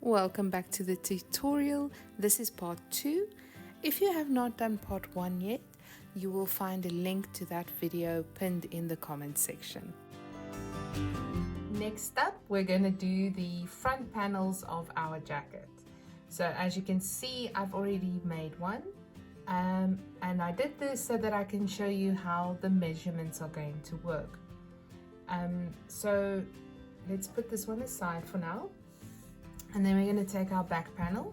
Welcome back to the tutorial. This is part 2. If you have not done part 1 yet, you will find a link to that video pinned in the comment section. Next up, we're going to do the front panels of our jacket. So as you can see, I've already made one. And I did this so that I can show you how the measurements are going to work. So let's put this one aside for now. And then we're going to take our back panel.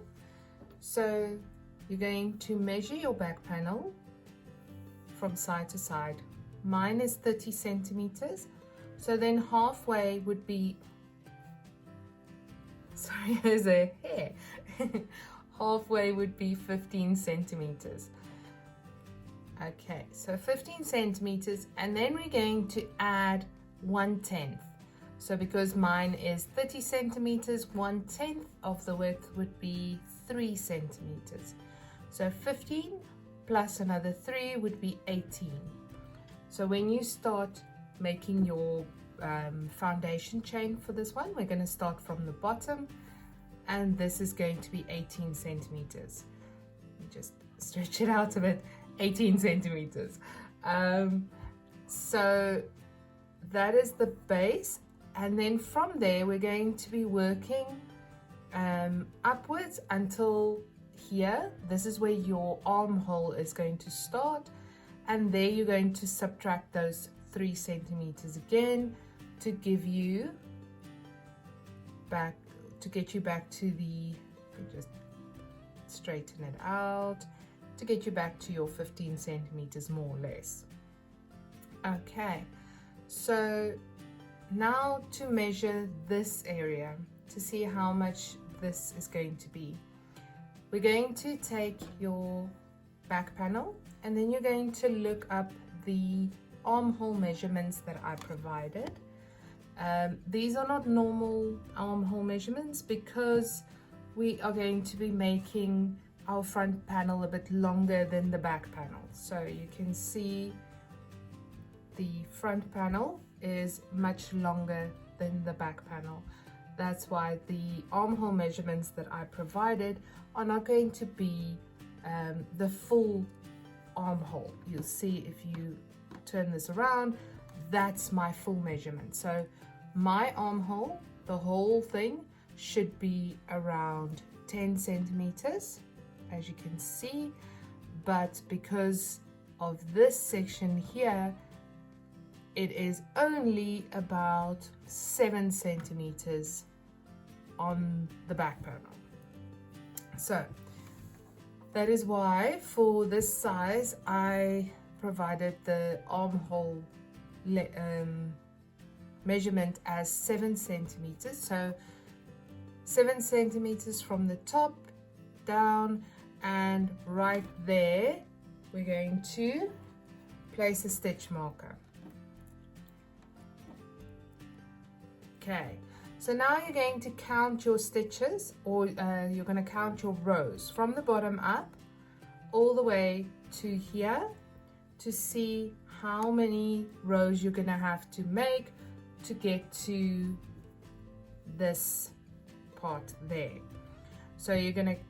So you're going to measure your back panel from side to side. Mine is 30 centimeters. So then halfway would be, sorry, there's a hair. Halfway would be 15 centimeters. Okay, so 15 centimeters, and then we're going to add 1/10. So because mine is 30 centimeters, 1/10 of the width would be 3 centimeters. So 15 plus another 3 would be 18. So when you start making your foundation chain for this one, we're going to start from the bottom, and this is going to be 18 centimeters. Just stretch it out a bit, 18 centimeters. So that is the base. And then from there, we're going to be working upwards until here. This is where your armhole is going to start. And there you're going to subtract those 3 centimeters again to give you back, to get you back to the, just straighten it out, to get you back to your 15 centimeters more or less. Okay, so now to measure this area to see how much this is going to be. We're going to take your back panel, and then you're going to look up the armhole measurements that I provided. These are not normal armhole measurements because we are going to be making our front panel a bit longer than the back panel. So you can see the front panel is much longer than the back panel. That's why the armhole measurements that I provided are not going to be the full armhole. You'll see if you turn this around, that's my full measurement. So my armhole, the whole thing, should be around 10 centimeters, as you can see, but because of this section here, it is only about 7 centimeters on the back panel. So that is why for this size I provided the armhole measurement as 7 centimeters. So 7 centimeters from the top down, and right there we're going to place a stitch marker. Okay, so now you're going to count your stitches, or you're going to count your rows from the bottom up all the way to here to see how many rows you're going to have to make to get to this part there. So you're going to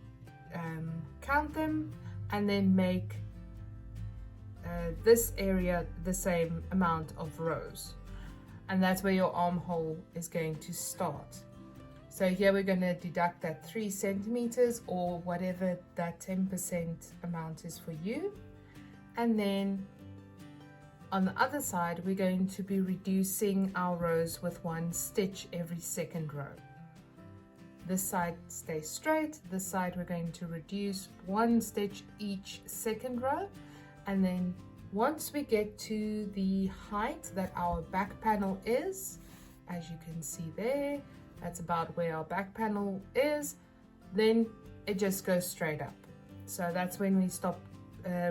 count them and then make this area the same amount of rows. And that's where your armhole is going to start. So here we're going to deduct that 3 centimeters or whatever that 10% amount is for you. And then on the other side, we're going to be reducing our rows with 1 stitch every second row. This side stays straight, this side we're going to reduce 1 stitch each second row, and then once we get to the height that our back panel is, as you can see there, that's about where our back panel is, then it just goes straight up. So that's when we stop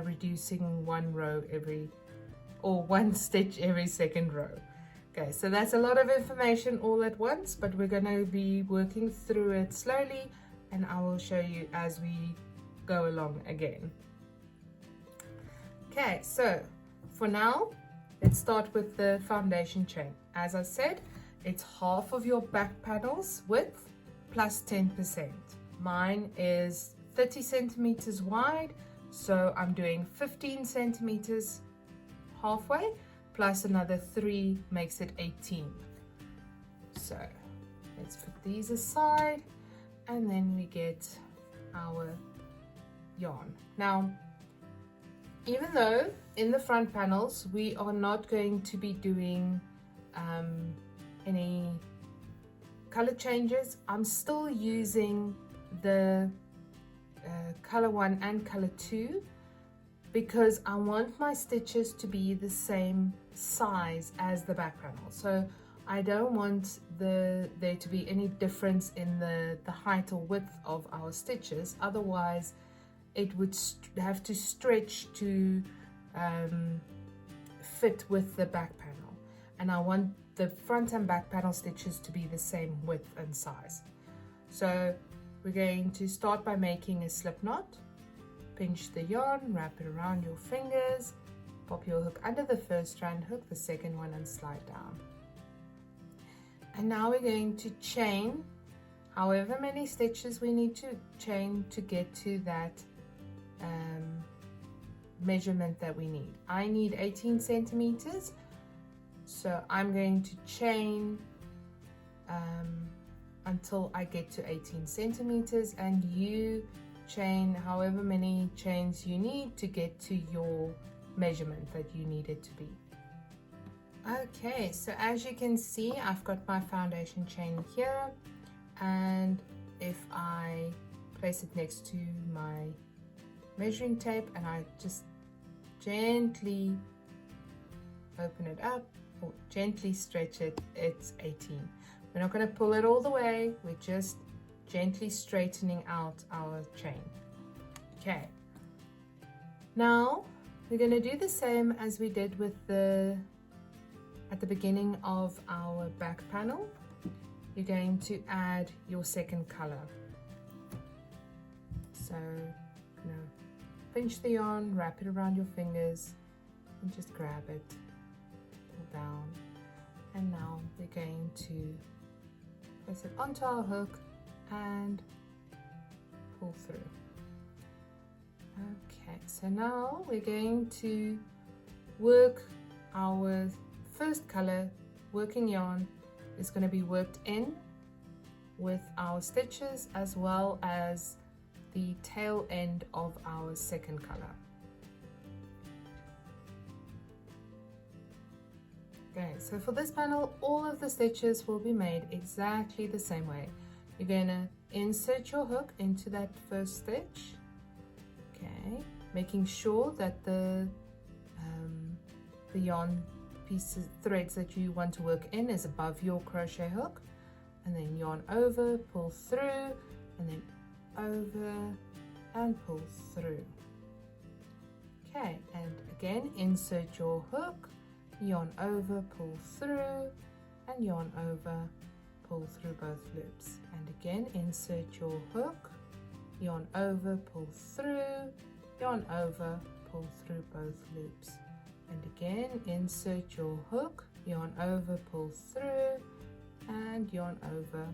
reducing 1 row every, or 1 stitch every second row. Okay, so that's a lot of information all at once, but we're going to be working through it slowly, and I will show you as we go along again. Okay, so for now, let's start with the foundation chain. As I said, it's half of your back panel's width plus 10%. Mine is 30 centimeters wide, so I'm doing 15 centimeters halfway, plus another 3 makes it 18. So let's put these aside, and then we get our yarn. Now, even though in the front panels we are not going to be doing any color changes, I'm still using the color 1 and color 2 because I want my stitches to be the same size as the back panel. So I don't want there to be any difference in the height or width of our stitches, otherwise it would have to stretch to fit with the back panel, and I want the front and back panel stitches to be the same width and size. So we're going to start by making a slip knot. Pinch the yarn, wrap it around your fingers, pop your hook under the first strand, hook the second one and slide down. And now we're going to chain however many stitches we need to chain to get to that measurement that we need. I need 18 centimeters, so I'm going to chain until I get to 18 centimeters, and you chain however many chains you need to get to your measurement that you need it to be. Okay, so as you can see, I've got my foundation chain here, and if I place it next to my measuring tape and I just gently open it up or gently stretch it, it's 18. We're not going to pull it all the way, we're just gently straightening out our chain. Okay, now we're going to do the same as we did with at the beginning of our back panel. You're going to add your second color. So, pinch the yarn, wrap it around your fingers, and just grab it, pull down, and now we're going to place it onto our hook and pull through. Okay, so now we're going to work our first color. Working yarn is going to be worked in with our stitches as well as the tail end of our second color. Okay, so for this panel, all of the stitches will be made exactly the same way. You're going to insert your hook into that first stitch, okay, making sure that the yarn pieces, threads that you want to work in is above your crochet hook, and then yarn over, pull through, and then over and pull through. Okay, and again insert your hook, yarn over, pull through, and yarn over, pull through both loops, and again insert your hook, yarn over, pull through, yarn over, pull through both loops, and again insert your hook, yarn over, pull through, and yarn over,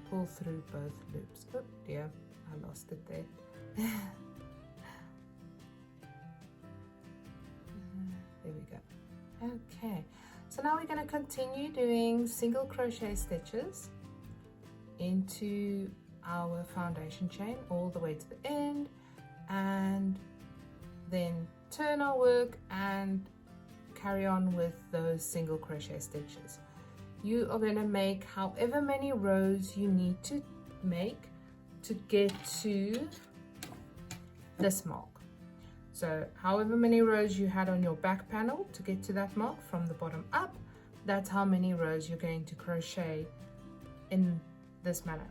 pull through both loops. Oh dear, I lost it there. There we go. Okay, so now we're going to continue doing single crochet stitches into our foundation chain all the way to the end, and then turn our work and carry on with those single crochet stitches. You are going to make however many rows you need to make to get to this mark. So however many rows you had on your back panel to get to that mark from the bottom up, that's how many rows you're going to crochet in this manner.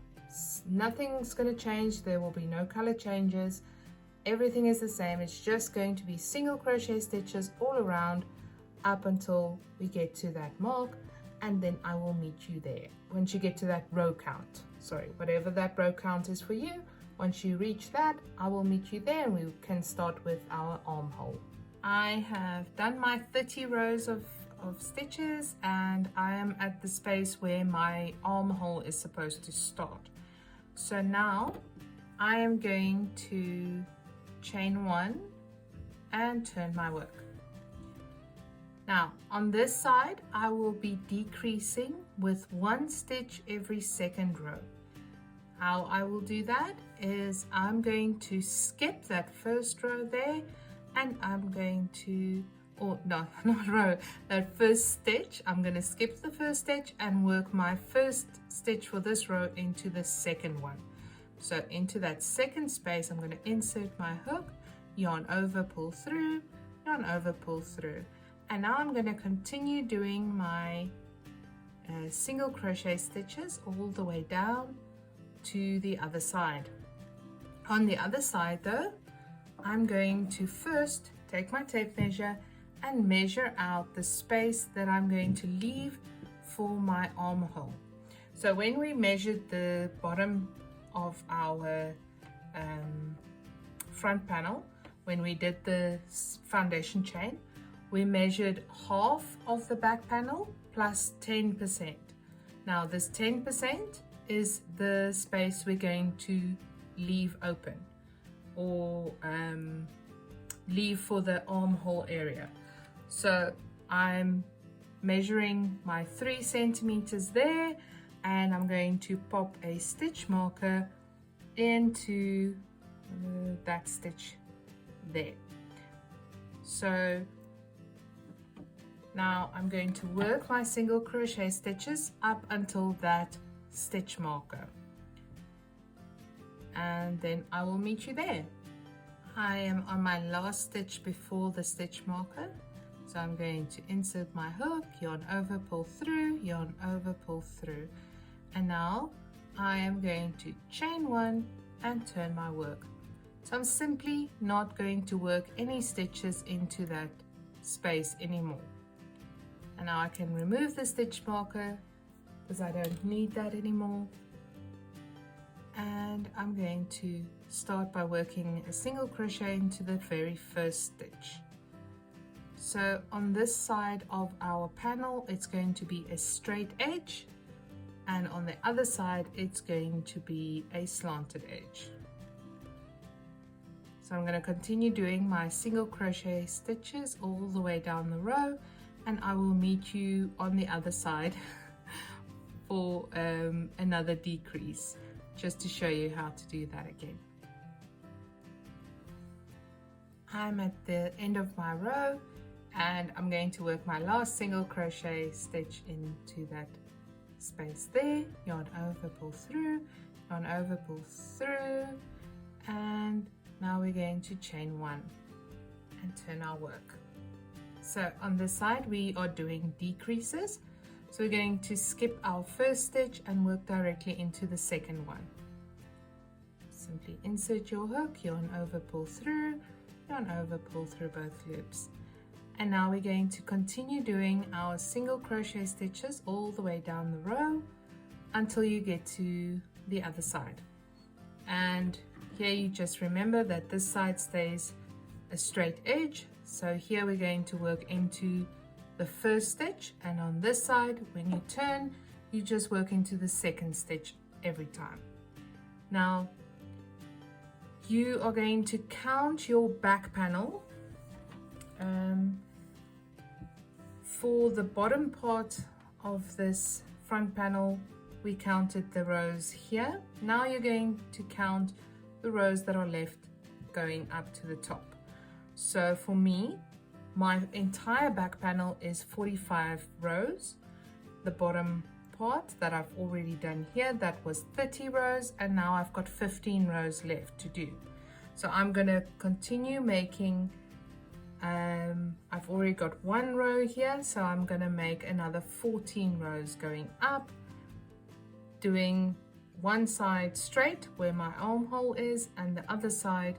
Nothing's going to change, there will be no color changes, everything is the same. It's just going to be single crochet stitches all around up until we get to that mark, and then I will meet you there once you get to that row count. Sorry, whatever that row count is for you. Once you reach that, I will meet you there and we can start with our armhole. I have done my 30 rows of stitches, and I am at the space where my armhole is supposed to start. So now I am going to chain 1 and turn my work. Now on this side I will be decreasing with 1 stitch every second row. How I will do that is I'm going to skip that first row there, and I'm going to, or no, not row, that first stitch. I'm going to skip the first stitch and work my first stitch for this row into the second one. So into that second space I'm going to insert my hook, yarn over, pull through, yarn over, pull through. And now I'm going to continue doing my single crochet stitches all the way down to the other side. On the other side though, I'm going to first take my tape measure and measure out the space that I'm going to leave for my armhole. So when we measured the bottom of our front panel, when we did the foundation chain, we measured half of the back panel plus 10%. Now this 10% is the space we're going to leave open, or leave for the armhole area. So I'm measuring my 3 centimeters there, and I'm going to pop a stitch marker into that stitch there. So now I'm going to work my single crochet stitches up until that stitch marker, and then I will meet you there. I am on my last stitch before the stitch marker, so I'm going to insert my hook, yarn over, pull through, yarn over, pull through, and now I am going to chain 1 and turn my work. So I'm simply not going to work any stitches into that space anymore. And now I can remove the stitch marker because I don't need that anymore. And I'm going to start by working a single crochet into the very first stitch. So on this side of our panel it's going to be a straight edge, and on the other side it's going to be a slanted edge. So I'm going to continue doing my single crochet stitches all the way down the row, and I will meet you on the other side for another decrease, just to show you how to do that again. I'm at the end of my row, and I'm going to work my last single crochet stitch into that space there, yarn over, pull through, yarn over, pull through, and now we're going to chain 1 and turn our work. So on this side we are doing decreases, so we're going to skip our first stitch and work directly into the second one. Simply insert your hook, yarn over, pull through, yarn over, pull through both loops. And now we're going to continue doing our single crochet stitches all the way down the row until you get to the other side. And here you just remember that this side stays a straight edge, so here we're going to work into the first stitch, and on this side when you turn you just work into the second stitch every time. Now you are going to count your back panel. For the bottom part of this front panel we counted the rows here. Now you're going to count the rows that are left going up to the top. So for me, my entire back panel is 45 rows. The bottom part that I've already done here, that was 30 rows, and now I've got 15 rows left to do. So I'm going to continue making, I've already got 1 row here, so I'm going to make another 14 rows going up, doing one side straight where my armhole is, and the other side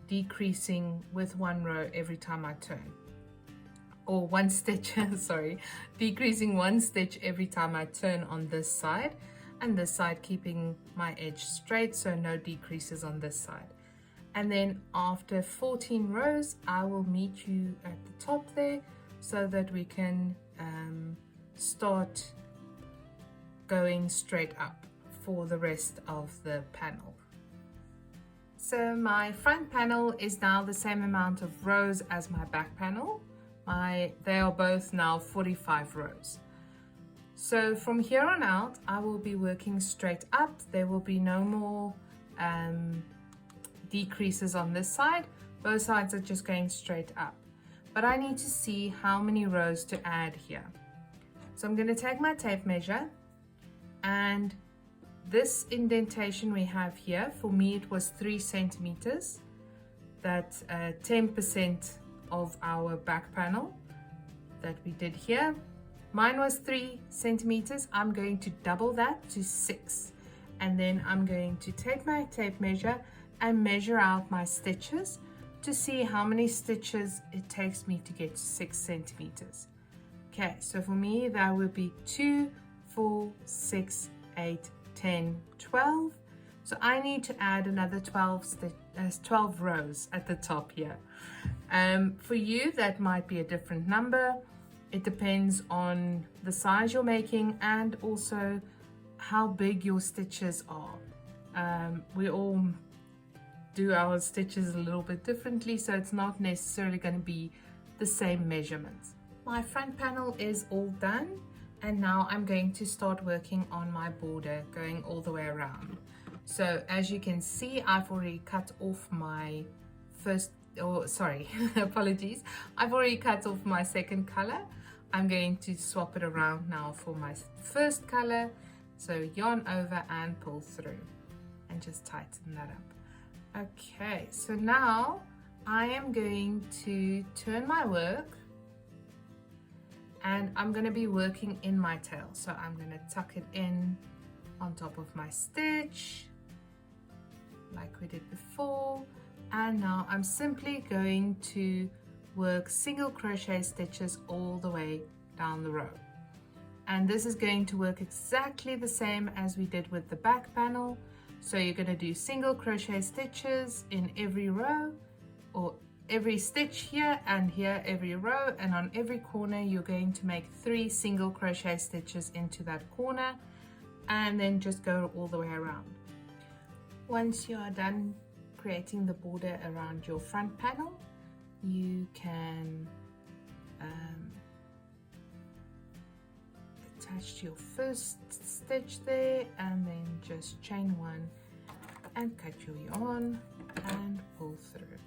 decreasing with 1 row every time I turn, or 1 stitch sorry, decreasing 1 stitch every time I turn on this side, and this side keeping my edge straight, so no decreases on this side. And then after 14 rows I will meet you at the top there, so that we can start going straight up for the rest of the panel. So my front panel is now the same amount of rows as my back panel. They are both now 45 rows. So from here on out, I will be working straight up. There will be no more decreases on this side. Both sides are just going straight up. But I need to see how many rows to add here. So I'm going to take my tape measure, and this indentation we have here, for me it was 3 centimeters. That's 10% of our back panel that we did here. Mine was 3 centimeters. I'm going to double that to 6. And then I'm going to take my tape measure and measure out my stitches to see how many stitches it takes me to get to 6 centimeters. Okay, so for me that would be 2, 4, 6, 8, 10, 12. So I need to add another 12 rows at the top here. For you, that might be a different number. It depends on the size you're making and also how big your stitches are. We all do our stitches a little bit differently, so it's not necessarily going to be the same measurements. My front panel is all done, and now I'm going to start working on my border going all the way around. So as you can see, I've already cut off my apologies, I've already cut off my second color. I'm going to swap it around now for my first color. So yarn over and pull through and just tighten that up. Okay, so now I am going to turn my work, and I'm going to be working in my tail. So I'm going to tuck it in on top of my stitch like we did before, and now I'm simply going to work single crochet stitches all the way down the row. And this is going to work exactly the same as we did with the back panel. So you're going to do single crochet stitches in every row, or every stitch here and here every row, and on every corner you're going to make 3 single crochet stitches into that corner, and then just go all the way around. Once you are done creating the border around your front panel, you can attach to your first stitch there, and then just chain 1 and cut your yarn and pull through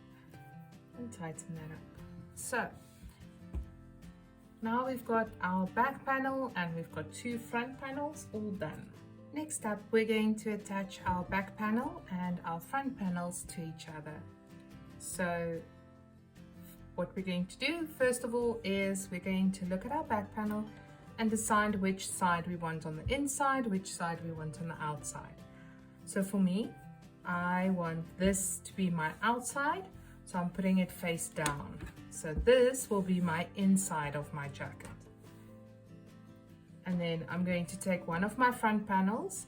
and tighten that up. So now we've got our back panel and we've got 2 front panels all done. Next up, we're going to attach our back panel and our front panels to each other. So what we're going to do first of all is we're going to look at our back panel and decide which side we want on the inside, which side we want on the outside. So for me, I want this to be my outside, so I'm putting it face down. So this will be my inside of my jacket. And then I'm going to take one of my front panels.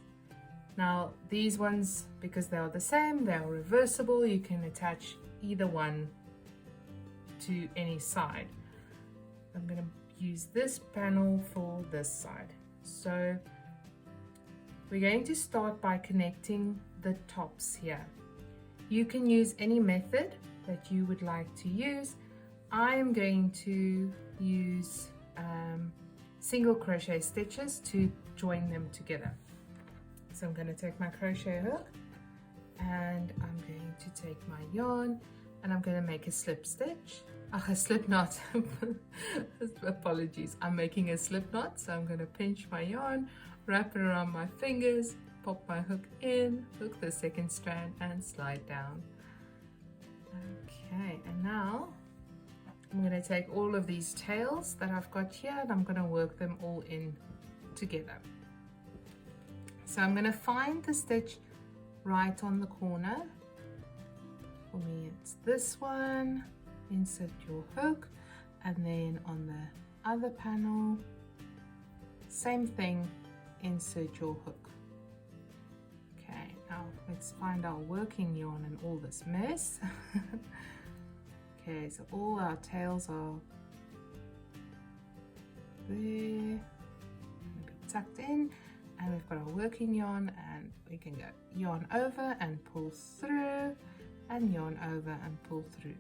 Now these ones, because they are the same, they are reversible, you can attach either one to any side. I'm going to use this panel for this side. So we're going to start by connecting the tops here. You can use any method that you would like to use. I am going to use single crochet stitches to join them together. So I'm going to take my crochet hook and I'm going to take my yarn and I'm going to make a slip stitch. A slip knot. Apologies, I'm making a slip knot. So I'm going to pinch my yarn, wrap it around my fingers, pop my hook in, hook the second strand and slide down. Okay, and now I'm going to take all of these tails that I've got here and I'm going to work them all in together. So I'm going to find the stitch right on the corner. For me it's this one. Insert your hook, and then on the other panel, same thing, insert your hook. Okay, now let's find our working yarn and all this mess. Okay, so all our tails are there, tucked in, and we've got our working yarn and then we can go yarn over and pull through, and yarn over and pull through.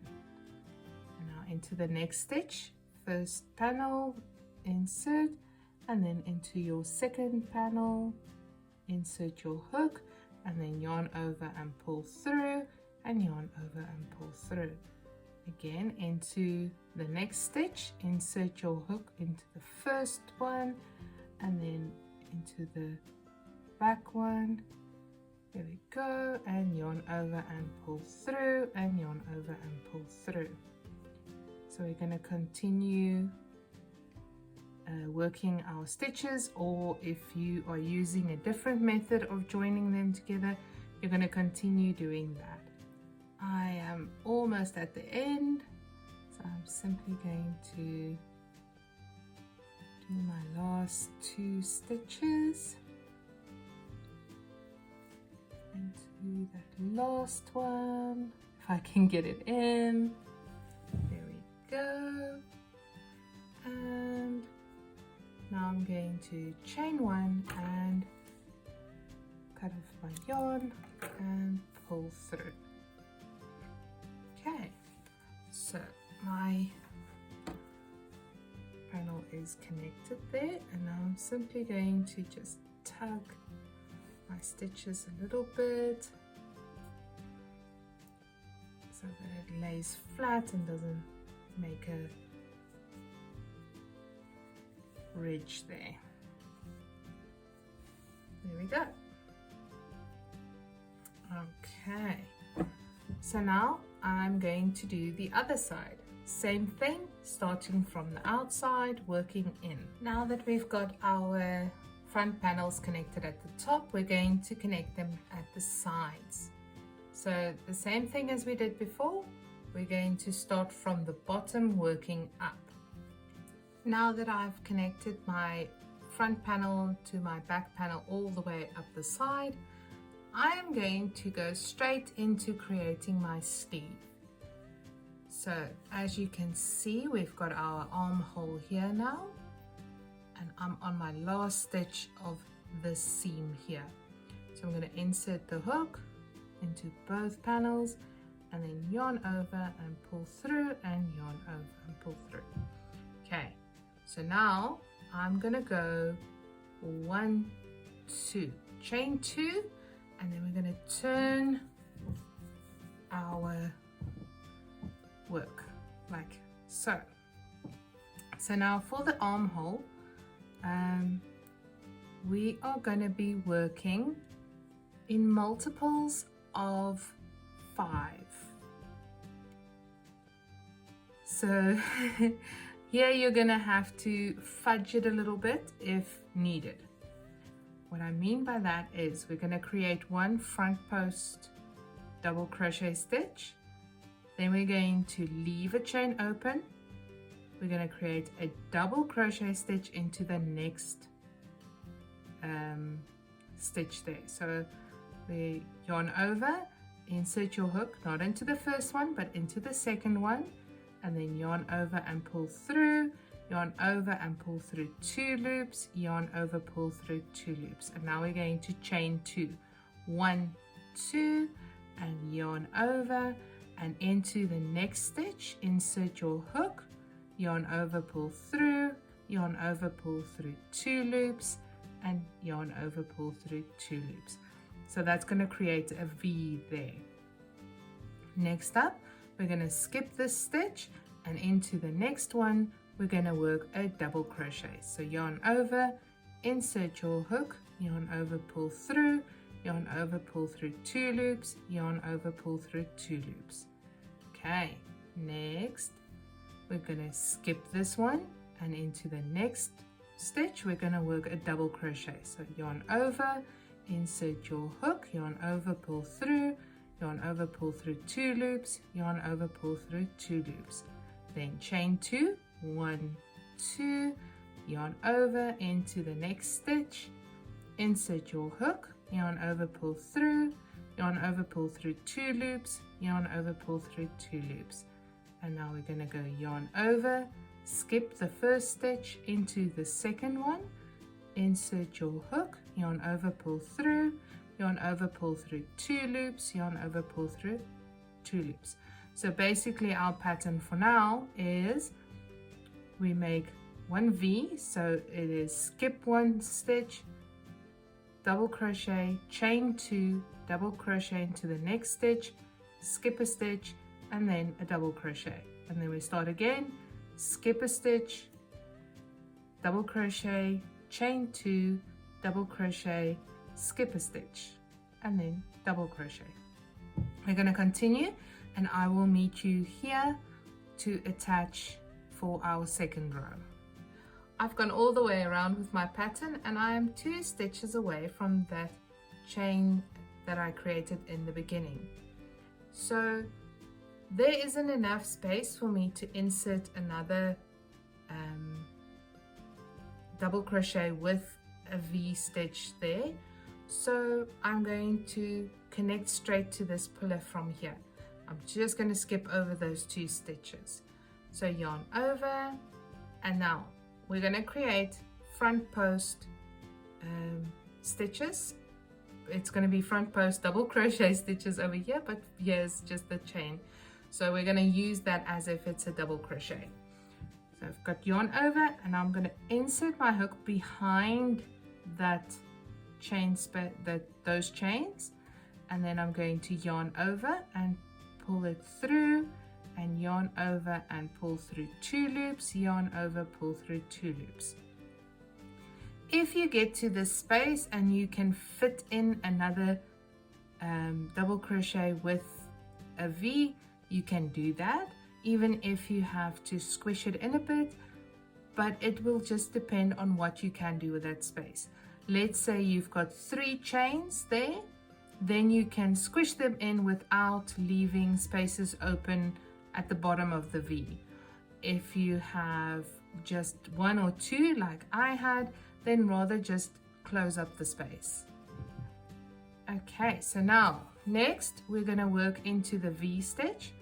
And now into the next stitch, first panel, insert, and then into your second panel, insert your hook, and then yarn over and pull through, and yarn over and pull through. Again, into the next stitch, insert your hook into the first one, and then into the back one. There we go, and yarn over and pull through, and yarn over and pull through. So we're going to continue working our stitches, or if you are using a different method of joining them together, you're going to continue doing that. I am almost at the end, so I'm simply going to do my last 2 stitches into that last one, if I can get it in. There we go. And now I'm going to chain 1 and cut off my yarn and pull through. Okay, so my panel is connected there, and now I'm simply going to just tug my stitches a little bit so that it lays flat and doesn't make a ridge there. There we go. Okay, so now I'm going to do the other side. Same thing, starting from the outside, working in. Now that we've got our front panels connected at the top, we're going to connect them at the sides. So the same thing as we did before, we're going to start from the bottom, working up. Now that I've connected my front panel to my back panel all the way up the side, I am going to go straight into creating my sleeve. So as you can see, we've got our armhole here now, and I'm on my last stitch of this seam here. So I'm going to insert the hook into both panels, and then yarn over and pull through, and yarn over and pull through. Okay, so now I'm going to go 1, 2, chain 2, and then we're going to turn our work like so. So now for the armhole, we are going to be working in multiples of 5. So here you're going to have to fudge it a little bit if needed. What I mean by that is we're going to create 1 front post double crochet stitch, then we're going to leave a chain open, we're going to create a double crochet stitch into the next stitch there. So we yarn over, insert your hook not into the first one but into the second one, and then yarn over and pull through, yarn over and pull through 2 loops, yarn over, pull through 2 loops. And now we're going to chain 2, 1, 2, and yarn over and into the next stitch, insert your hook, yarn over, pull through, yarn over, pull through 2 loops, and yarn over, pull through 2 loops. So that's going to create a V there. Next up, we're going to skip this stitch, and into the next one we're going to work a double crochet. So yarn over, insert your hook, yarn over, pull through, yarn over, pull through 2 loops, yarn over, pull through 2 loops. Okay, next we're going to skip this one, and into the next stitch we're going to work a double crochet. So yarn over, insert your hook, yarn over, pull through, yarn over, pull through 2 loops, yarn over, pull through 2 loops. Then chain 2, 1, 2, yarn over into the next stitch, insert your hook, yarn over, pull through, yarn over, pull through 2 loops, yarn over, pull through 2 loops. And now we're going to go yarn over, skip the first stitch into the second one, insert your hook, yarn over, pull through, yarn over, pull through 2 loops, yarn over, pull through 2 loops. So basically our pattern for now is we make 1 V, so it is skip 1 stitch, double crochet, chain 2, double crochet into the next stitch, skip a stitch, and then a double crochet. And then we start again, skip a stitch, double crochet, chain 2, double crochet, skip a stitch, and then double crochet. We're going to continue, and I will meet you here to attach for our second row. I've gone all the way around with my pattern, and I am 2 stitches away from that chain that I created in the beginning. So there isn't enough space for me to insert another double crochet with a V stitch there. So I'm going to connect straight to this pillar from here. I'm just going to skip over those 2 stitches. So yarn over, and now we're going to create front post stitches. It's going to be front post double crochet stitches over here, but here's just the chain. So we're going to use that as if it's a double crochet. So I've got yarn over, and I'm going to insert my hook behind that chain, those chains, and then I'm going to yarn over and pull it through, and yarn over and pull through 2 loops, yarn over, pull through 2 loops. If you get to this space and you can fit in another double crochet with a V, you can do that, even if you have to squish it in a bit, but it will just depend on what you can do with that space. Let's say you've got 3 chains there, then you can squish them in without leaving spaces open at the bottom of the V. If you have just 1 or 2 like I had, then rather just close up the space. Okay, so now next we're going to work into the V stitch.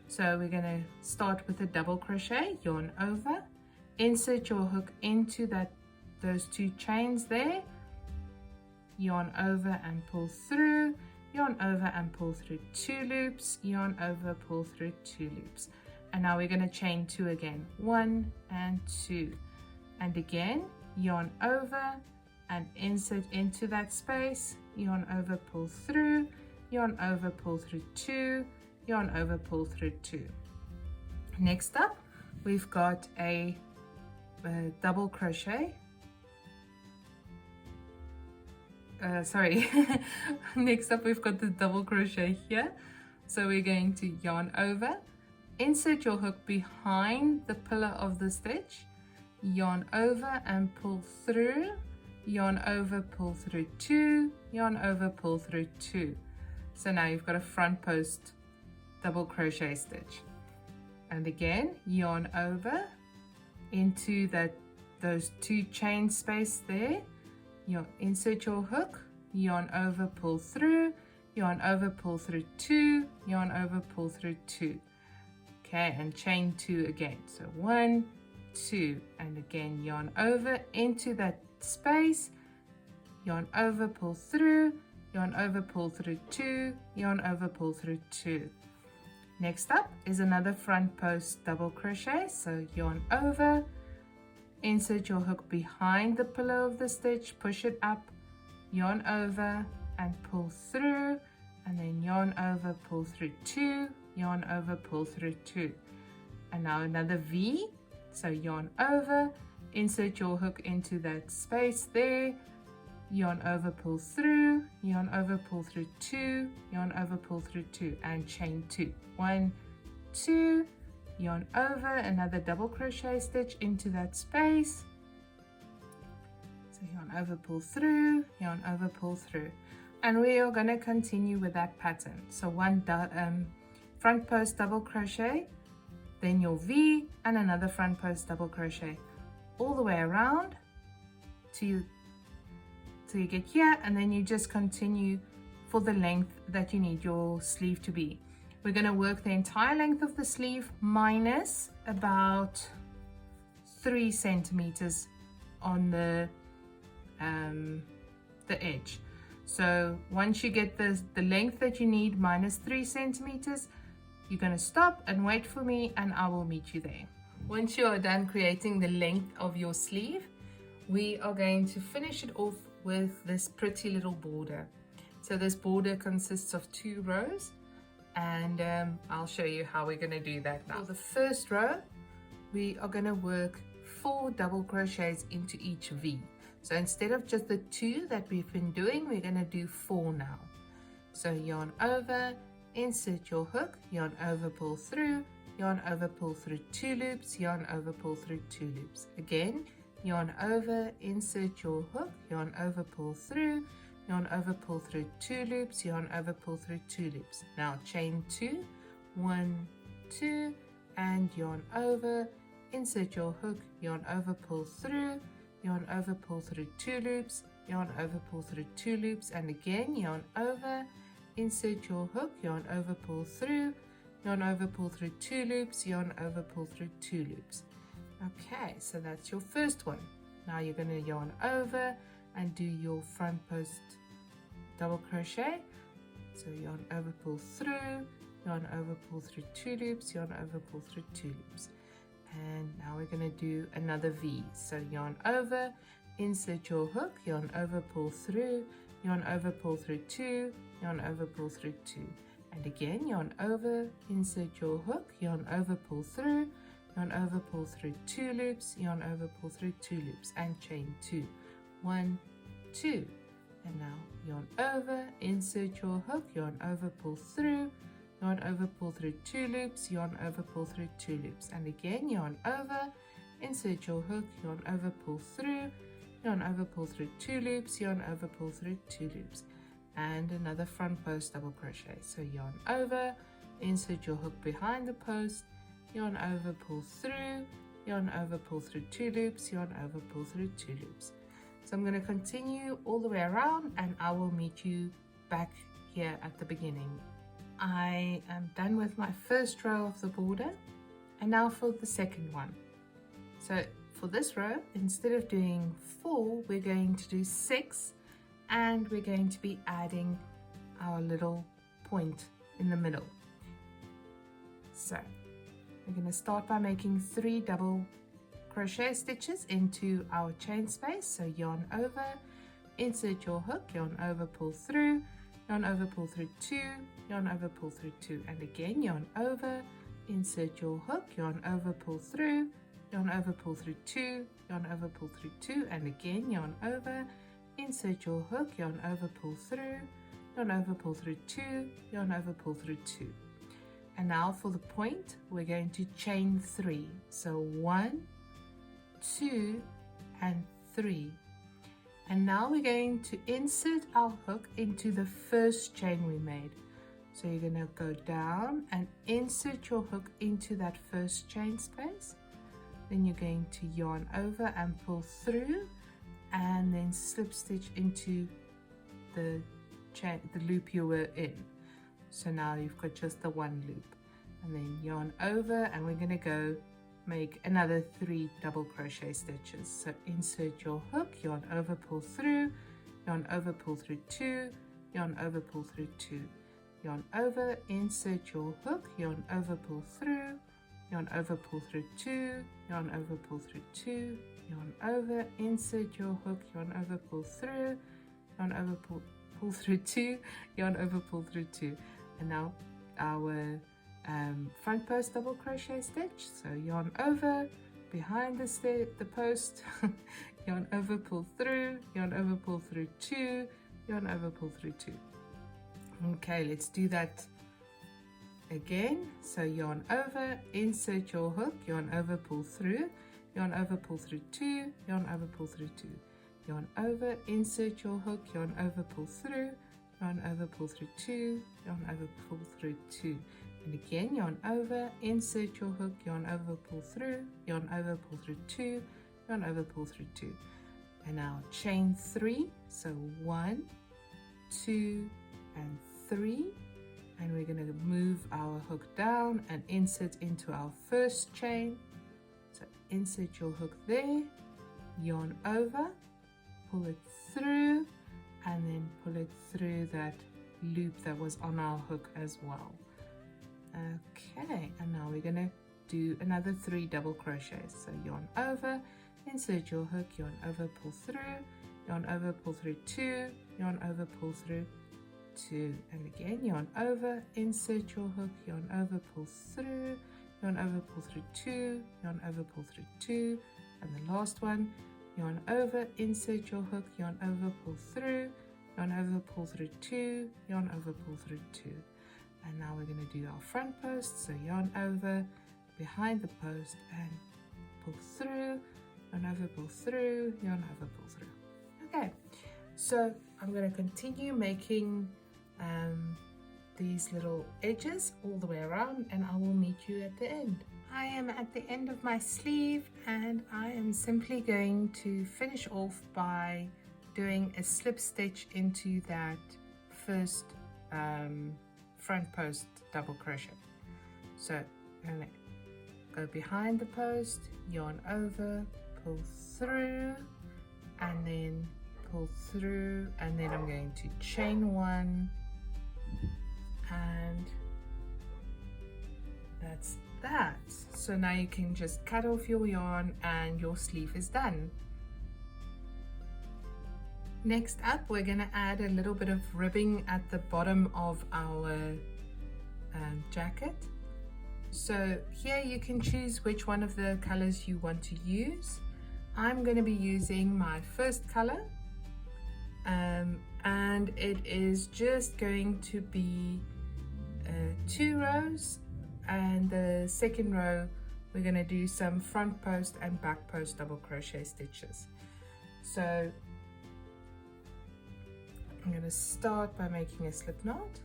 So we're going to start with a double crochet, yarn over, insert your hook into those 2 chains there, yarn over and pull through, yarn over and pull through 2 loops, yarn over, pull through 2 loops. And now we're going to chain 2 again, 1 and 2, and again yarn over and insert into that space, yarn over, pull through, yarn over, pull through 2, yarn over, pull through 2. Next up we've got a double crochet, next up we've got the double crochet here. So we're going to yarn over, insert your hook behind the pillar of the stitch, yarn over and pull through, yarn over, pull through 2, yarn over, pull through 2. So now you've got a front post double crochet stitch, and again yarn over into those 2 chain space there, you insert your hook, yarn over, pull through, yarn over, pull through 2, yarn over, pull through 2. Okay, and chain 2 again. So 1, 2, and again yarn over into that space, yarn over, pull through, yarn over, pull through 2, yarn over, pull through 2. Next up is another front post double crochet. So yarn over, insert your hook behind the pillar of the stitch, push it up, yarn over and pull through, and then yarn over, pull through 2, yarn over, pull through 2. And now another V. So yarn over, insert your hook into that space there, yarn over, pull through, yarn over, pull through 2, yarn over, pull through 2, and chain 2. 1, 2, yarn over, another double crochet stitch into that space. So yarn over, pull through, yarn over, pull through. And we are going to continue with that pattern. So one front post double crochet, then your V, and another front post double crochet all the way around till you get here, and then you just continue for the length that you need your sleeve to be. We're going to work the entire length of the sleeve minus about 3 centimeters on the edge. So once you get the length that you need minus 3 centimeters, you're going to stop and wait for me and I will meet you there. Once you are done creating the length of your sleeve, we are going to finish it off with this pretty little border. So this border consists of 2 rows, and I'll show you how we're going to do that now. For the first row, we are going to work 4 double crochets into each V. So instead of just the 2 that we've been doing, we're going to do 4 now. So yarn over, insert your hook, yarn over, pull through, yarn over, pull through 2 loops, yarn over, pull through 2 loops. Again, yarn over, insert your hook, yarn over, pull through, yarn over, pull through 2 loops, yarn over, pull through 2 loops. Now chain 2, 1, 2, and yarn over, insert your hook, yarn over, pull through, yarn over, pull through 2 loops, yarn over, pull through 2 loops, and again yarn over, insert your hook, yarn over, pull through, yarn over, pull through 2 loops, yarn over, pull through 2 loops. Okay, so that's your first one. Now you're going to yarn over and do your front post double crochet. So yarn over, pull through, yarn over, pull through 2 loops, yarn over, pull through 2 loops. And now we're going to do another V. So yarn over, insert your hook, yarn over, pull through, yarn over, pull through 2, yarn over, pull through 2. And again, yarn over, insert your hook, yarn over, pull through, yarn over, pull through 2 loops, yarn over, pull through 2 loops, and chain 2. 1, 2. And now yarn over, insert your hook, yarn over, pull through, yarn over, pull through 2 loops, yarn over, pull through 2 loops, and again yarn over, insert your hook, yarn over, pull through, yarn over, pull through 2 loops, yarn over, pull through 2 loops, and another front post double crochet. So yarn over, insert your hook behind the post, yarn over, pull through, yarn over, pull through 2 loops, yarn over, pull through 2 loops. So I'm going to continue all the way around and I will meet you back here at the beginning. I am done with my first row of the border, and now for the second one. So for this row, instead of doing 4, we're going to do 6, and we're going to be adding our little point in the middle. So we're going to start by making 3 double crochet stitches into our chain space. So yarn over, insert your hook, yarn over, pull through, yarn over, pull through 2, yarn over, pull through 2, and again yarn over, insert your hook, yarn over, pull through, yarn over, pull through 2, yarn over, pull through 2, and again yarn over, insert your hook, yarn over, pull through, yarn over, pull through 2, yarn over, pull through 2. And now for the point, we're going to chain 3. So 1, 2, and 3. And now we're going to insert our hook into the first chain we made. So you're going to go down and insert your hook into that first chain space. Then you're going to yarn over and pull through, and then slip stitch into the loop you were in. So now you've got just the 1 loop, and then yarn over, and we're going to go make another 3 double crochet stitches. So insert your hook, yarn over, pull through, yarn over, pull through 2, yarn over, pull through 2, yarn over, insert your hook, yarn over, pull through, yarn over, pull through 2, yarn over, pull through 2, yarn over, insert your hook, yarn over, pull through, yarn over, pull through 2, yarn over, pull through 2. And now our front post double crochet stitch. So yarn over, behind the post, yarn over, pull through, yarn over, pull through 2, yarn over, pull through 2. Okay, let's do that again. So yarn over, insert your hook, yarn over, pull through, yarn over, pull through 2, yarn over, pull through 2, yarn over, insert your hook, yarn over, pull through, yarn over, pull through 2, yarn over, pull through 2. And again, yarn over, insert your hook, yarn over, pull through, yarn over, pull through 2, yarn over, pull through 2. And now chain 3. So 1, 2, and 3. And we're going to move our hook down and insert into our first chain. So insert your hook there, yarn over, pull it through, and then pull it through that loop that was on our hook as well. Okay, and now we're going to do another 3 double crochets. So yarn over, insert your hook, yarn over, pull through, yarn over, pull through 2, yarn over, pull through 2, and again yarn over, insert your hook, yarn over, pull through, yarn over, pull through 2, yarn over, pull through 2, and the last one, yarn over, insert your hook, yarn over, pull through, yarn over, pull through 2, yarn over, pull through 2. And now we're going to do our front post. So yarn over, behind the post, and pull through, yarn over, pull through, yarn over, pull through. Okay, so I'm going to continue making these little edges all the way around, and I will meet you at the end. I am at the end of my sleeve, and I am simply going to finish off by doing a slip stitch into that first front post double crochet. So I'm going to go behind the post, yarn over, pull through, and then pull through, and then I'm going to chain 1, and that's that. So now you can just cut off your yarn and your sleeve is done. Next up, we're going to add a little bit of ribbing at the bottom of our jacket. So here you can choose which one of the colors you want to use. I'm going to be using my first color, and it is just going to be 2 rows, and the second row we're going to do some front post and back post double crochet stitches. So I'm going to start by making a slip knot,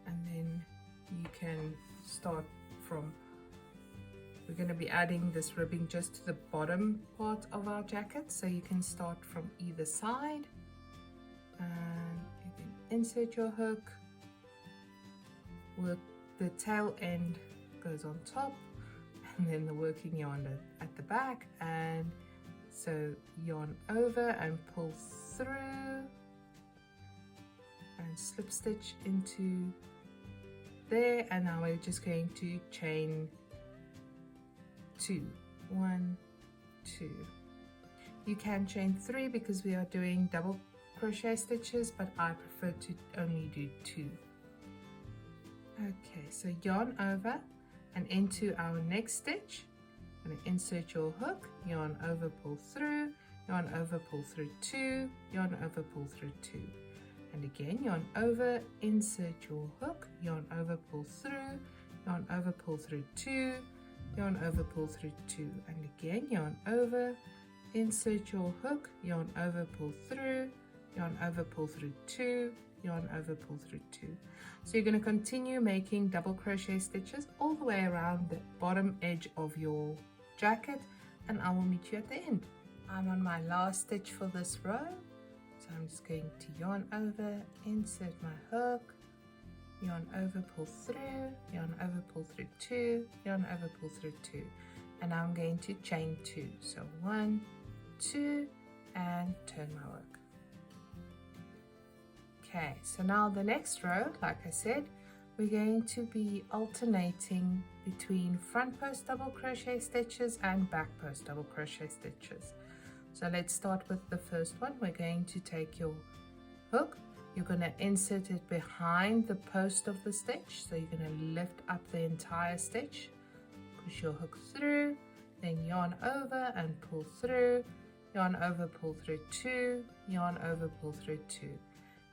and then you can start from, we're going to be adding this ribbing just to the bottom part of our jacket, so you can start from either side, and you can insert your hook, work the tail end goes on top, and then the working yarn at the back, and so yarn over and pull through and slip stitch into there, and now we're just going to chain 2, 1, 2. You can chain 3 because we are doing double crochet stitches, but I prefer to only do 2. Okay, so yarn over and into our next stitch. I'm going to insert your hook, yarn over, pull through, yarn over, pull through 2, yarn over, pull through 2, and again yarn over, insert your hook, yarn over, pull through, yarn over, pull through 2, yarn over, pull through 2, and again yarn over, insert your hook, yarn over, pull through, yarn over, pull through 2, yarn over, pull through 2. So you're going to continue making double crochet stitches all the way around the bottom edge of your jacket, and I will meet you at the end. I'm on my last stitch for this row, so I'm just going to yarn over, insert my hook, yarn over, pull through, yarn over, pull through 2, yarn over, pull through 2, and I'm going to chain 2. So 1, 2, and turn my work. Okay, so now the next row, like I said, we're going to be alternating between front post double crochet stitches and back post double crochet stitches. So let's start with the first one. We're going to take your hook, you're going to insert it behind the post of the stitch, so you're going to lift up the entire stitch, push your hook through, then yarn over and pull through, yarn over, pull through 2, yarn over, pull through 2.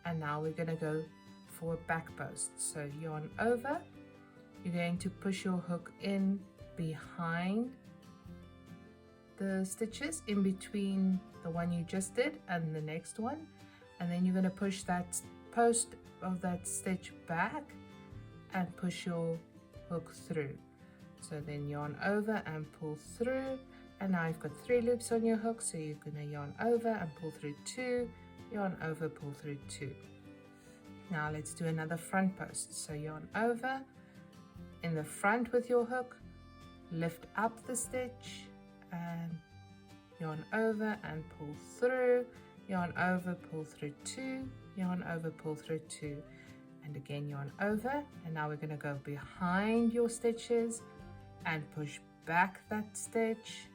And now we're going to go for a back post. So yarn over, you're going to push your hook in behind the stitches, in between the one you just did and the next one, and then you're going to push that post of that stitch back and push your hook through. So then yarn over and pull through, and now you've got 3 loops on your hook, so you're going to yarn over and pull through 2, yarn over, pull through 2. Now let's do another front post. So yarn over in the front with your hook, lift up the stitch and yarn over and pull through, yarn over, pull through 2, yarn over, pull through 2, and again yarn over. And now we're going to go behind your stitches and push back that stitch,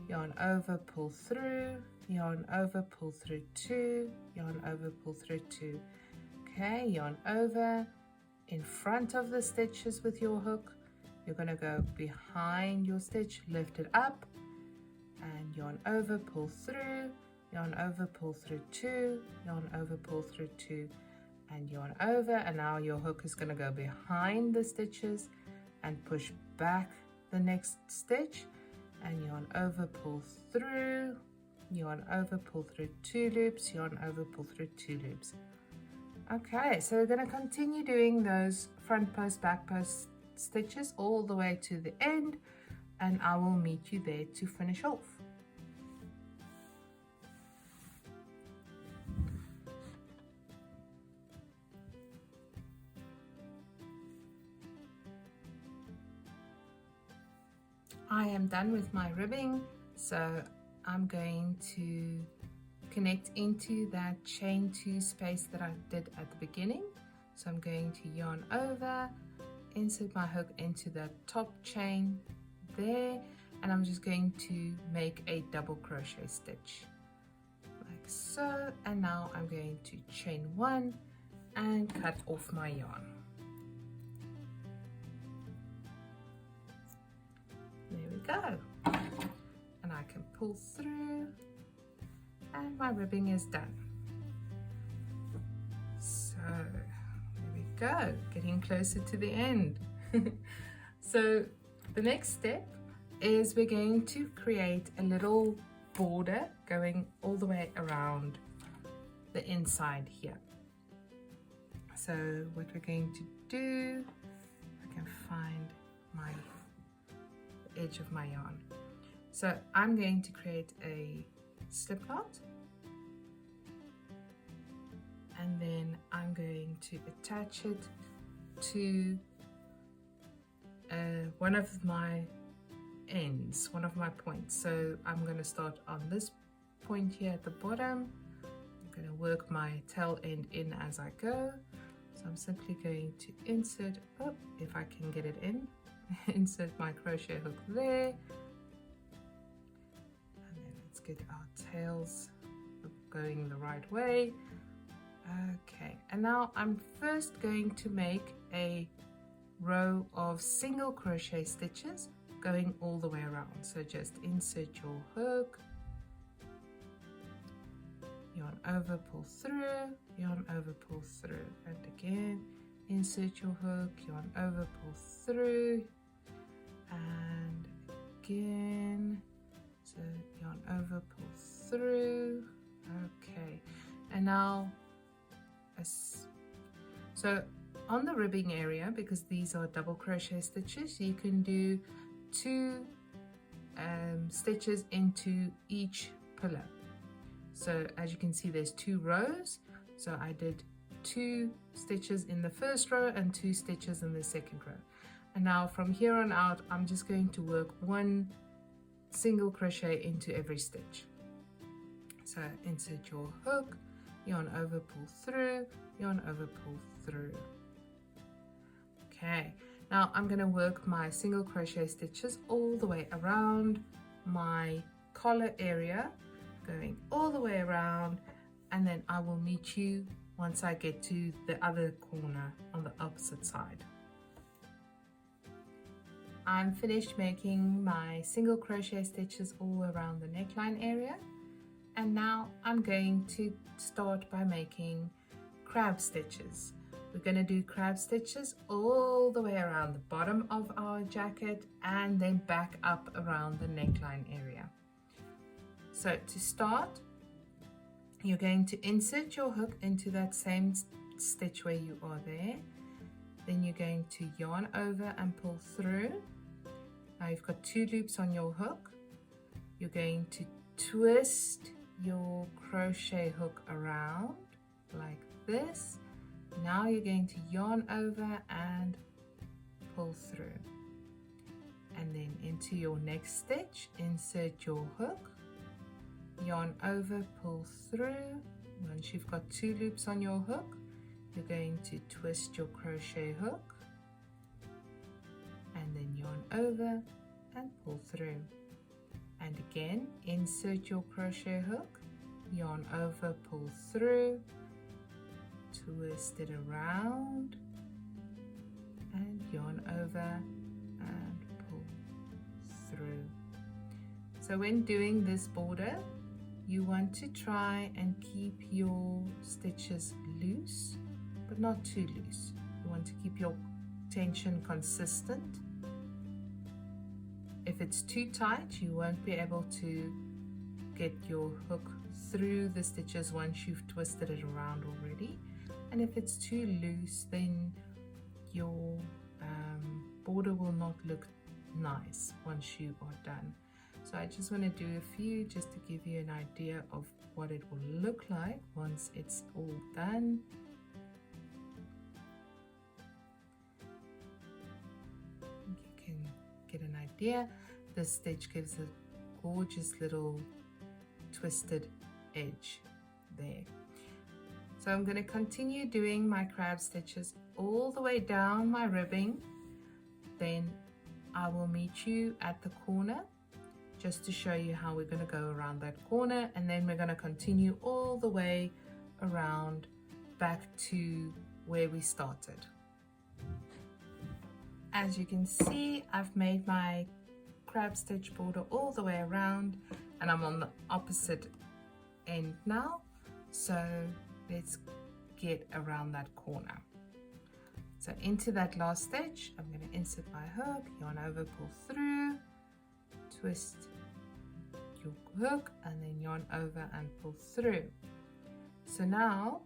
yarn over, pull through, yarn over, pull through 2, yarn over, pull through 2. Okay, yarn over in front of the stitches with your hook. You're going to go behind your stitch, lift it up, and yarn over, pull through, yarn over, pull through 2, yarn over, pull through 2, and yarn over. And now your hook is going to go behind the stitches and push back the next stitch, and yarn over, pull through, yarn over, pull through 2 loops, yarn over, pull through 2 loops. Okay, so we're going to continue doing those front post, back post stitches all the way to the end, and I will meet you there to finish off. I am done with my ribbing, so I'm going to connect into that chain 2 space that I did at the beginning. So I'm going to yarn over, insert my hook into the top chain there, and I'm just going to make a double crochet stitch like so. And now I'm going to chain 1 and cut off my yarn. There we go, and I can pull through, and my ribbing is done. So there we go, getting closer to the end. So the next step is we're going to create a little border going all the way around the inside here. So what we're going to do, I can find my edge of my yarn. So I'm going to create a slip knot, and then I'm going to attach it to one of my ends, one of my points. So I'm going to start on this point here at the bottom. I'm going to work my tail end in as I go. So I'm simply going to insert, oh, if I can get it in, insert my crochet hook there, and then let's get our tails going the right way. Okay, and now I'm first going to make a row of single crochet stitches going all the way around. So just insert your hook, yarn over, pull through, yarn over, pull through, and again insert your hook, yarn over, pull through, and again, so yarn over, pull through. Okay, and now so on the ribbing area, because these are double crochet stitches, you can do 2 stitches into each pillar. So as you can see, there's 2 rows, so I did 2 stitches in the first row and 2 stitches in the second row. And now from here on out, I'm just going to work 1 single crochet into every stitch. So insert your hook, yarn over, pull through, yarn over, pull through. Okay, now I'm going to work my single crochet stitches all the way around my collar area, going all the way around, and then I will meet you once I get to the other corner on the opposite side. I'm finished making my single crochet stitches all around the neckline area, and now I'm going to start by making crab stitches. We're going to do crab stitches all the way around the bottom of our jacket and then back up around the neckline area. So to start, you're going to insert your hook into that same stitch where you are there. Then you're going to yarn over and pull through. Now you've got 2 loops on your hook. You're going to twist your crochet hook around like this. Now you're going to yarn over and pull through. and then into your next stitch, insert your hook, yarn over, pull through. Once you've got 2 loops on your hook, you're going to twist your crochet hook and then yarn over and pull through. And again, insert your crochet hook, yarn over, pull through, twist it around and yarn over and pull through. So when doing this border, you want to try and keep your stitches loose, but not too loose. You want to keep your tension consistent. If it's too tight, you won't be able to get your hook through the stitches once you've twisted it around already. And if it's too loose, then your border will not look nice once you are done. So I just want to do a few just to give you an idea of what it will look like once it's all done. You can get an idea. This stitch gives a gorgeous little twisted edge there. So I'm going to continue doing my crab stitches all the way down my ribbing. Then I will meet you at the corner just to show you how we're going to go around that corner, and then we're going to continue all the way around back to where we started. As you can see, I've made my crab stitch border all the way around, and I'm on the opposite end now. So let's get around that corner. So into that last stitch, I'm going to insert my hook, yarn over, pull through, twist your hook, and then yarn over and pull through. So now,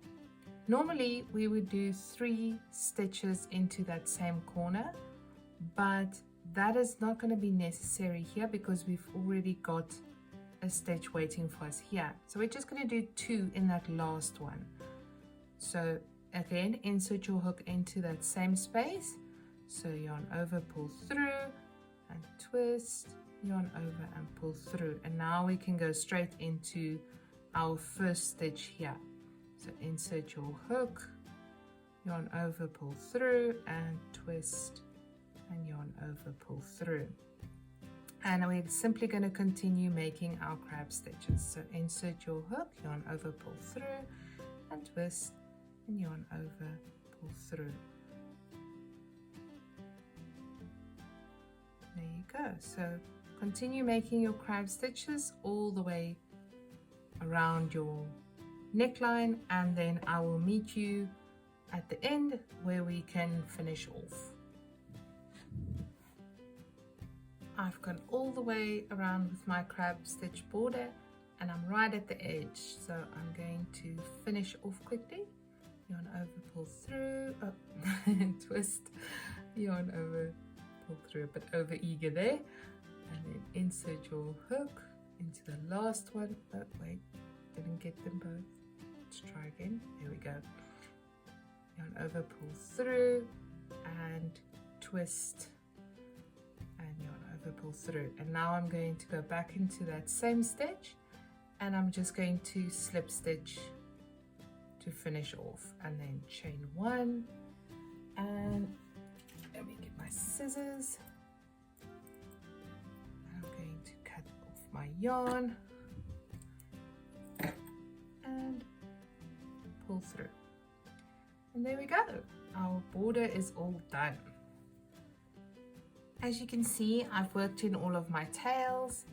normally we would do 3 stitches into that same corner, but that is not going to be necessary here because we've already got a stitch waiting for us here. So we're just going to do 2 in that last one. So again, insert your hook into that same space. So yarn over, pull through and twist, yarn over and pull through. And now we can go straight into our first stitch here. So insert your hook, yarn over, pull through and twist and yarn over, pull through. And we're simply going to continue making our crab stitches. So insert your hook, yarn over, pull through and twist and yarn over, pull through. There you go. So continue making your crab stitches all the way around your neckline, and then I will meet you at the end where we can finish off. I've gone all the way around with my crab stitch border and I'm right at the edge, so I'm going to finish off quickly. Yarn over, pull through, twist, yarn over, pull through, a bit over eager there, and then insert your hook into the last one. Oh wait, didn't get them both. Let's try again. There we go. Yarn over, pull through and twist and yarn over, pull through. And now I'm going to go back into that same stitch and I'm just going to slip stitch to finish off, and then chain 1, and let me get my scissors, and I'm going to cut off my yarn and pull through, and there we go. Our border is all done. As you can see, I've worked in all of my tails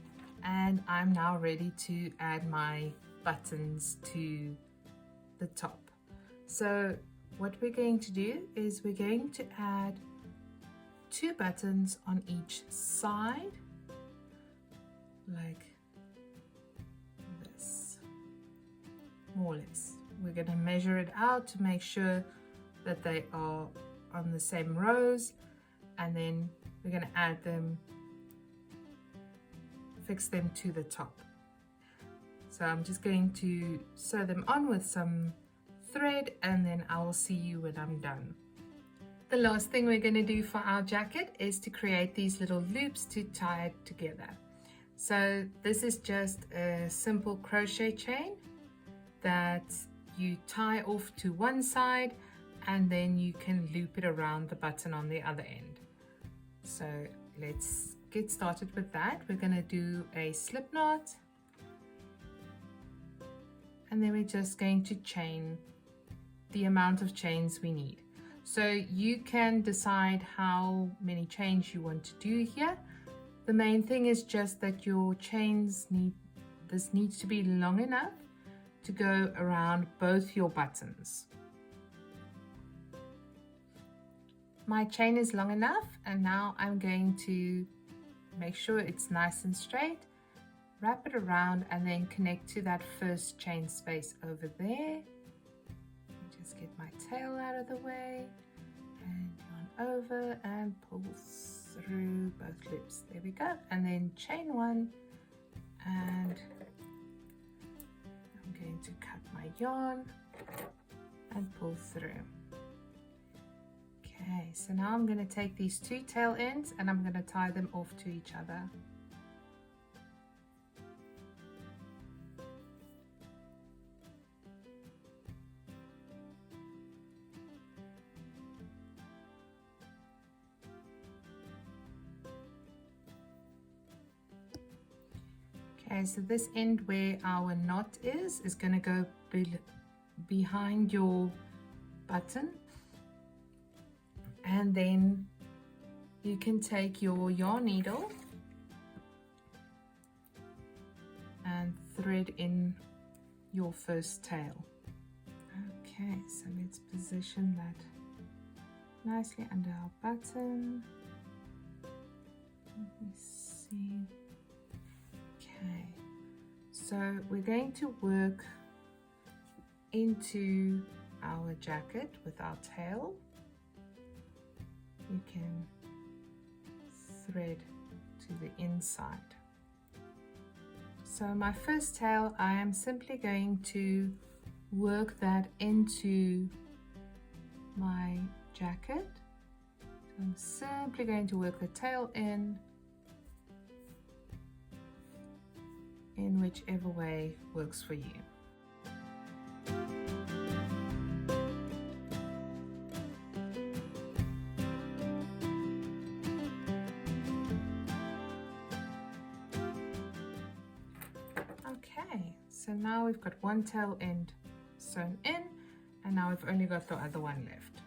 and I'm now ready to add my buttons to the top. So what we're going to do is we're going to add 2 buttons on each side, like this, more or less. We're going to measure it out to make sure that they are on the same rows, and then we're going to add them, fix them to the top. So I'm just going to sew them on with some thread and then I will see you when I'm done. The last thing we're going to do for our jacket is to create these little loops to tie it together. So this is just a simple crochet chain that you tie off to one side, and then you can loop it around the button on the other end. So let's get started with that. We're going to do a slip knot, and then we're just going to chain the amount of chains we need. So you can decide how many chains you want to do here. The main thing is just that your chains needs to be long enough to go around both your buttons. My chain is long enough, and now I'm going to make sure it's nice and straight, wrap it around, and then connect to that first chain space over there. Just get my tail out of the way and yarn over and pull through both loops. There we go. And then chain one, and I'm going to cut my yarn and pull through. Okay, so now I'm going to take these two tail ends and I'm going to tie them off to each other. Okay, so this end where our knot is going to go behind your button, and then you can take your yarn needle and thread in your first tail. Okay, so let's position that nicely under our button. Let me see. Okay, so we're going to work into our jacket with our tail. You can thread to the inside. So my first tail, I am simply going to work that into my jacket. So I'm simply going to work the tail in whichever way works for you. Okay, so now we've got one tail end sewn in, and now we've only got the other one left.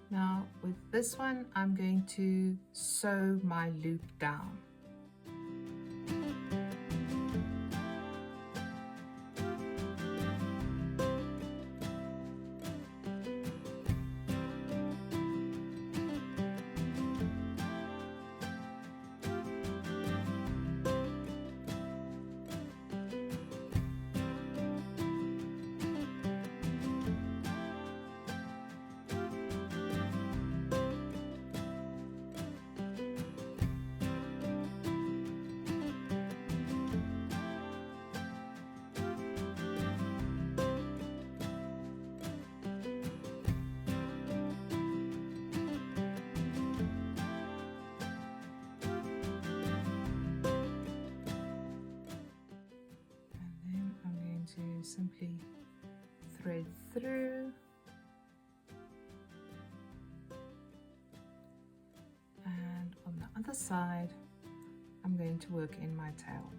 Now with this one, I'm going to sew my loop down. Simply thread through and on the other side I'm going to work in my tail.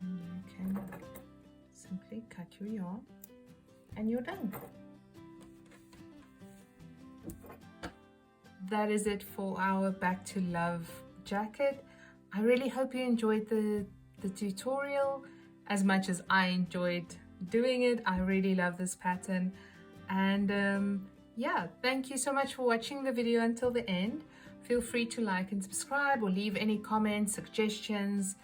You can simply cut your yarn and you're done. That is it for our Back to Love jacket. I really hope you enjoyed the tutorial as much as I enjoyed doing it. I really love this pattern, and yeah, thank you so much for watching the video until the end. Feel free to like and subscribe or leave any comments, suggestions.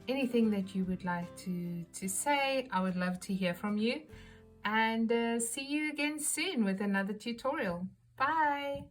anything that you would like to say. I would love to hear from you, and see you again soon with another tutorial. Bye.